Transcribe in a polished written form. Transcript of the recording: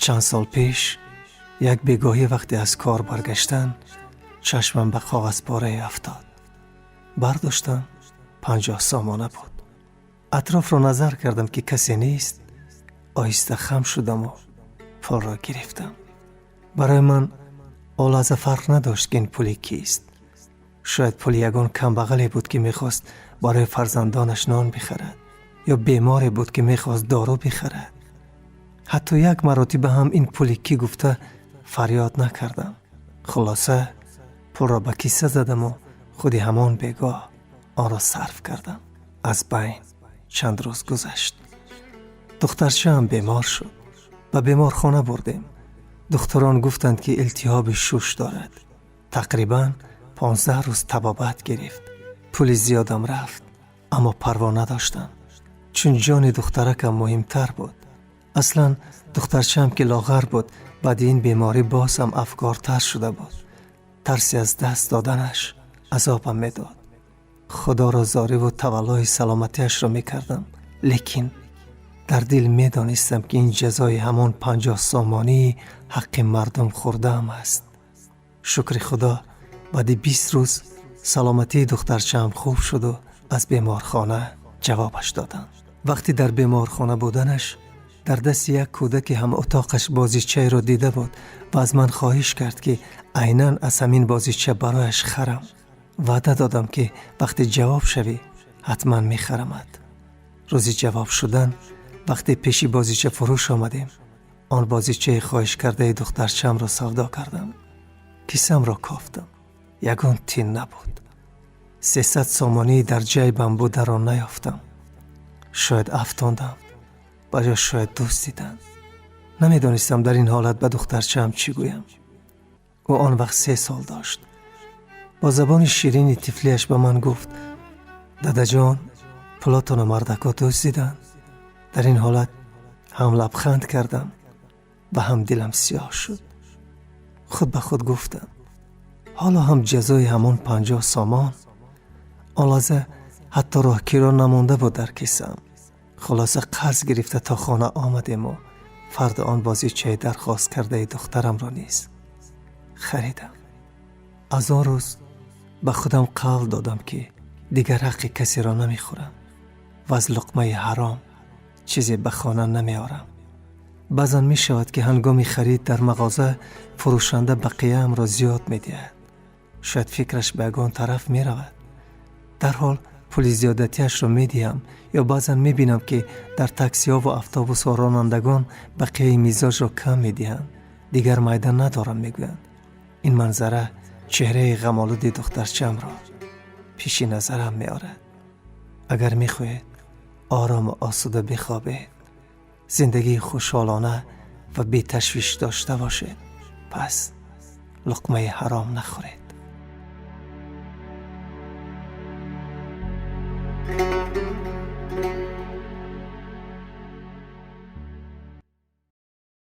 چند سال پیش یک بیگاهی وقتی از کار برگشتن چشمم به کاغذ پاره افتاد. برداشتم 50 سامانه بود. اطراف را نظر کردم که کسی نیست. آهسته خم شدم و پول را گرفتم. برای من آلحظه فرق نداشت که این پولی کیست. شاید پول یگان کمبغلی بود که میخواست برای فرزندانش نان بخرد، یا بیماری بود که میخواست دارو بخرد. حتی یک مرتبه هم این پولی کی گفته فریاد نکردم. خلاصه پول را به کیسه زدم و خودی همان بیگاه آن را صرف کردم. از بین چند روز گذشت. دخترچه هم بیمار شد. به بیمارخانه بردیم. دکتران گفتند که التهاب شش دارد. تقریبا 15 روز طبابت گرفت. پول زیادم رفت، اما پروا نداشتم، چون جان دخترکم مهمتر بود. اصلا دخترچه‌ام که لاغر بود بعد این بیماری باز هم افگارتر شده بود. ترسی از دست دادنش عذابم میداد. خدا را زاری و تولای سلامتیش را میکردم، لیکن در دل میدانستم که این جزای همان 50 سامانی حق مردم خوردم است. شکر خدا بعد 20 روز سلامتی دخترچه‌ام خوب شد و از بیمارخانه جوابش دادند. وقتی در بیمارخانه بودنش در دست یک کودک هم اتاقش بازیچه را دیده بود و از من خواهش کرد که عیناً از همین بازیچه برایش خرم. وعده دادم که وقتی جواب شوی حتما میخرمد. روزی جواب شدن وقتی پیشی بازیچه فروش آمدیم، آن بازیچه خواهش کرده دخترچه‌ام را سودا کردم. کیسم را کافتم. یگان تین نبود. 300 سامانی در جیبم بود، در آن نیافتم. شاید افتاندم و یا شاید دزدیدند. نمیدانستم در این حالت به دخترچه‌ام چی گویم. او آن وقت 3 سال داشت. با زبان شیرین طفلیش به من گفت: دادا جان، پلاتون مردکا دزدیدند. در این حالت هم لبخند کردم و هم دلم سیاه شد. خود به خود گفتم حالا هم جزای همان 50 سامان. آلازه حتی راه کرا نمانده بود در کیسم. خلاصه قرض گرفته تا خانه آمدیم و فرد آن بازیچه درخواست کرده دخترم را نیز خریدم. از آن روز به خودم قول دادم که دیگر حق کسی را نمیخورم و از لقمه حرام چیزی به خانه نمیارم. بعضا می شود که هنگام خرید در مغازه فروشنده بقیه ام را زیاد می دهد. شاید فکرش به یگان طرف می رود. در حال پول زیادتیش را می دهم، یا بعضا می بینم که در تاکسی ها و اتوبوس ها رانندگان بقیه میزاج را کم می دهند. دیگر میدان ندارم می گویند. این منظره چهره غم‌آلود دخترچه‌ام را پیش نظرم می آرد. اگر می خواهید آرام و آسوده بخوابید، زندگی خوشحالانه و بی تشویش داشته باشید، پس لقمه حرام نخورید.